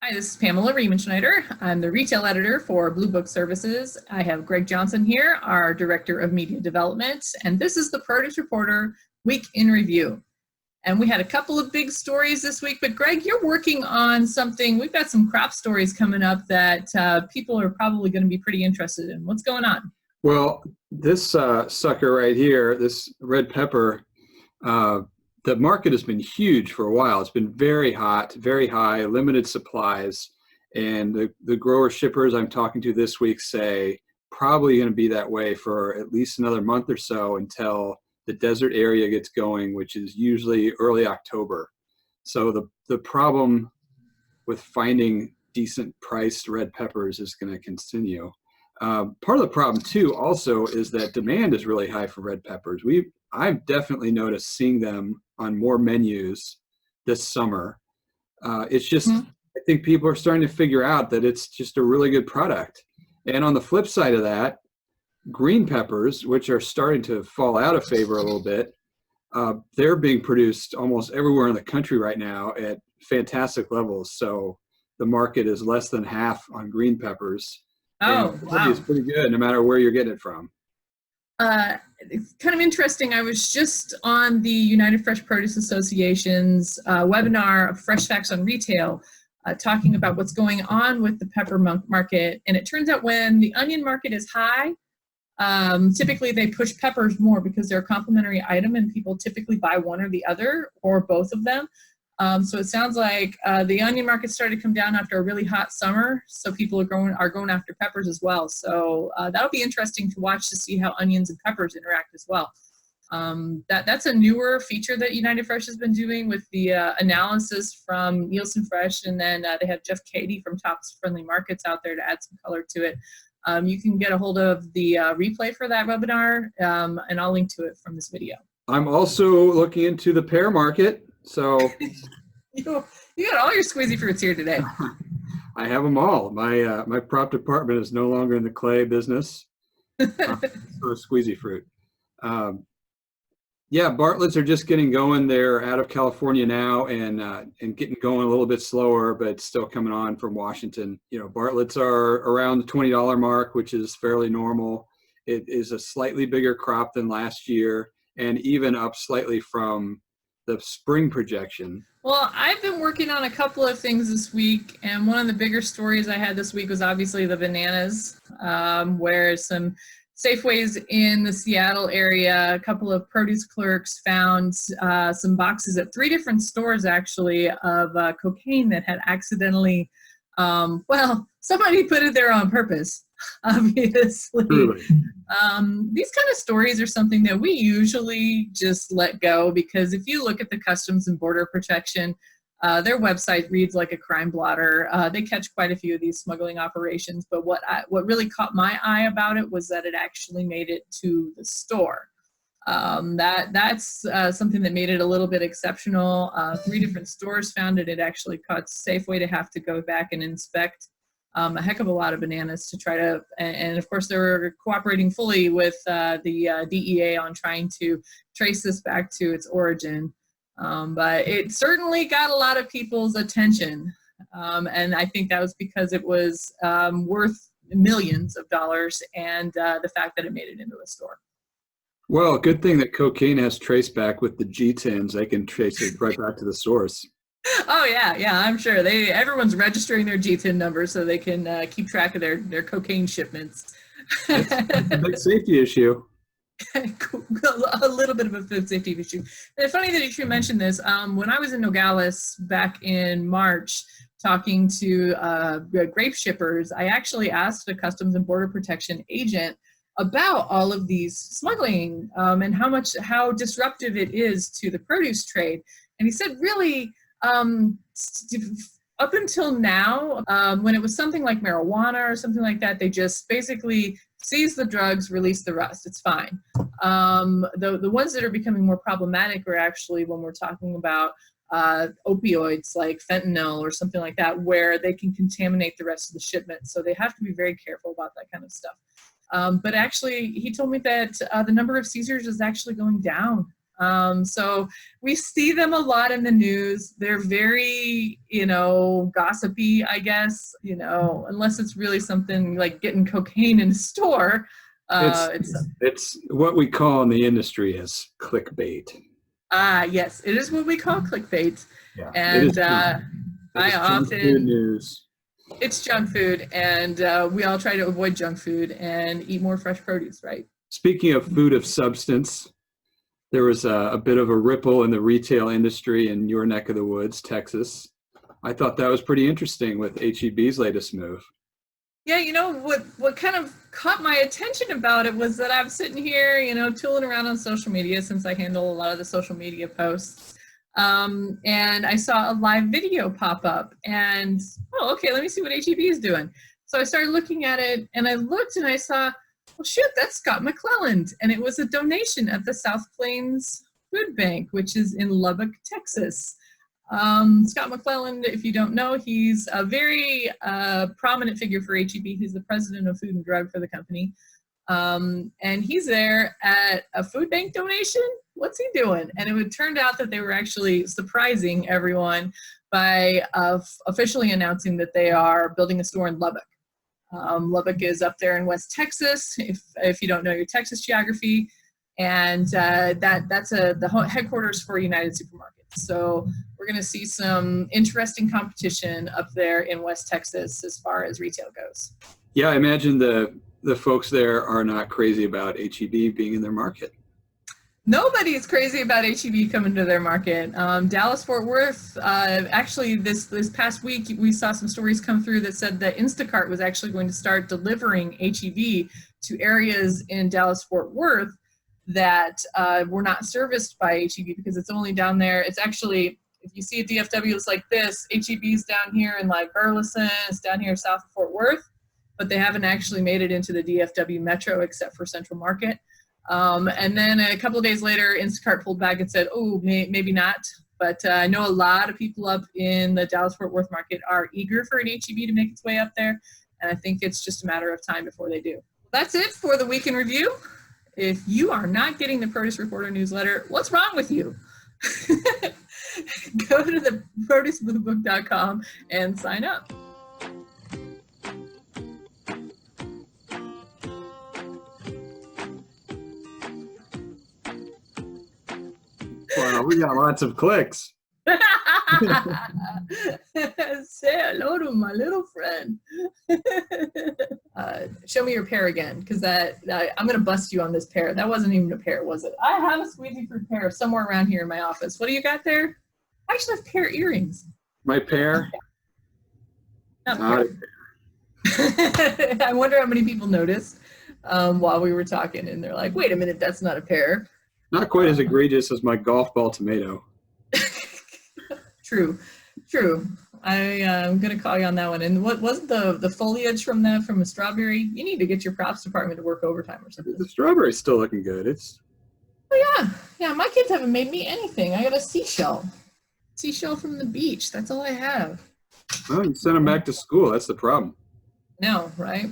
Hi, this is Pamela Riemenschneider. I'm the retail editor for Blue Book Services. I have Greg Johnson here, our director of media development, and this is the Produce Reporter Week in Review. And we had a couple of big stories this week, but Greg, you're working on something. We've got some crop stories coming up that people are probably going to be pretty interested in. What's going on? Well, this sucker right here, this red pepper, the market has been huge for a while. It's been very hot, very high, limited supplies. And the grower shippers I'm talking to this week say probably going to be that way for at least another month or so until the desert area gets going, which is usually early October. So the problem with finding decent priced red peppers is going to continue. Part of the problem too also is that demand is really high for red peppers. I've definitely noticed seeing them on more menus this summer. It's just, I think people are starting to figure out that it's just a really good product. And on the flip side of that, green peppers, which are starting to fall out of favor a little bit, they're being produced almost everywhere in the country right now at fantastic levels. So the market is less than half on green peppers. Oh, wow. It's pretty good no matter where you're getting it from. It's kind of interesting. I was just on the United Fresh Produce Association's webinar, Fresh Facts on Retail, talking about what's going on with the pepper market. And it turns out when the onion market is high, typically they push peppers more because they're a complementary item and people typically buy one or the other or both of them. So it sounds like the onion market started to come down after a really hot summer, so people are going after peppers as well. So that'll be interesting to watch to see how onions and peppers interact as well. That's a newer feature that United Fresh has been doing with the analysis from Nielsen Fresh, and then they have Jeff Cady from Tops Friendly Markets out there to add some color to it. You can get a hold of the replay for that webinar, and I'll link to it from this video. I'm also looking into the pear market. So you got all your squeezy fruits here today. I have them all. My prop department is no longer in the clay business. So squeezy fruit. Yeah, Bartlett's are just getting going. They're out of California now and getting going a little bit slower, but still coming on from Washington. You know, Bartlett's are around the $20 mark, which is fairly normal. It is a slightly bigger crop than last year and even up slightly from the spring projection. Well, I've been working on a couple of things this week, and one of the bigger stories I had this week was obviously the bananas, where some Safeways in the Seattle area, a couple of produce clerks found some boxes at 3 different stores actually of cocaine that had accidentally, well, somebody put it there on purpose, obviously. Truly. These kind of stories are something that we usually just let go because if you look at the Customs and Border Protection, their website reads like a crime blotter. They catch quite a few of these smuggling operations, but what really caught my eye about it was that it actually made it to the store. That's something that made it a little bit exceptional. 3 different stores found it. It actually caused Safeway to have to go back and inspect a heck of a lot of bananas to try to, and of course they're cooperating fully with the DEA on trying to trace this back to its origin. But it certainly got a lot of people's attention. And I think that was because it was worth millions of dollars and the fact that it made it into a store. Well, good thing that cocaine has trace back with the G-tins. They can trace it right back to the source. Oh yeah, I'm sure everyone's registering their G-tin numbers so they can keep track of their cocaine shipments. That's a big safety issue. A little bit of a food safety issue. It's funny that you mentioned this. When I was in Nogales back in March talking to grape shippers, I actually asked a Customs and Border Protection agent about all of these smuggling and how disruptive it is to the produce trade. And he said really up until now, when it was something like marijuana or something like that, they just basically seize the drugs, release the rest. It's fine. The ones that are becoming more problematic are actually when we're talking about opioids like fentanyl or something like that, where they can contaminate the rest of the shipment. So they have to be very careful about that kind of stuff. But actually, he told me that the number of seizures is actually going down So we see them a lot in the news. They're very, gossipy, I guess, unless it's really something like getting cocaine in a store. It's what we call in the industry as clickbait. Yes, it is what we call clickbait. Yeah, And I junk food news. It's junk food, and we all try to avoid junk food and eat more fresh produce, right? Speaking of food of substance, there was a bit of a ripple in the retail industry in your neck of the woods, Texas. I thought that was pretty interesting with HEB's latest move. Yeah, what kind of caught my attention about it was that I'm sitting here, tooling around on social media, since I handle a lot of the social media posts. And I saw a live video pop up, and okay, let me see what HEB is doing. So I started looking at it, and I looked and I saw, well, shoot, that's Scott McClelland. And it was a donation at the South Plains Food Bank, which is in Lubbock, Texas. Scott McClelland, if you don't know, he's a very prominent figure for HEB. He's the president of Food and Drug for the company. And he's there at a food bank donation. What's he doing? And it turned out that they were actually surprising everyone by officially announcing that they are building a store in Lubbock. Lubbock is up there in West Texas, if you don't know your Texas geography. And that's the headquarters for United Supermarkets. So we're going to see some interesting competition up there in West Texas as far as retail goes. Yeah, I imagine the folks there are not crazy about HEB being in their market. Nobody's crazy about HEB coming to their market. Dallas-Fort Worth, actually this past week, we saw some stories come through that said that Instacart was actually going to start delivering HEB to areas in Dallas-Fort Worth that were not serviced by HEB because it's only down there. It's actually, if you see a DFW, it's like this. HEB's down here in like Burleson, it's down here south of Fort Worth, but they haven't actually made it into the DFW metro except for Central Market. And then a couple of days later, Instacart pulled back and said, oh, maybe not. But I know a lot of people up in the Dallas-Fort Worth market are eager for an HEB to make its way up there. And I think it's just a matter of time before they do. That's it for the Week in Review. If you are not getting the Produce Reporter newsletter, what's wrong with you? Go to the producebluebook.com and sign up. Wow, we got lots of clicks. Say hello to my little friend. Show me your pear again, because I'm going to bust you on this pear. That wasn't even a pear, was it? I have a squeezy fruit pear somewhere around here in my office. What do you got there? I actually have pear earrings. My pear? Not a pear. I wonder how many people noticed while we were talking, and they're like, wait a minute, that's not a pear. Not quite as egregious as my golf ball tomato. True. I'm going to call you on that one. And what wasn't the foliage from a strawberry? You need to get your props department to work overtime or something. The strawberry's still looking good. Oh, yeah. My kids haven't made me anything. I got a seashell from the beach. That's all I have. Well, you send them back to school. That's the problem. No, right?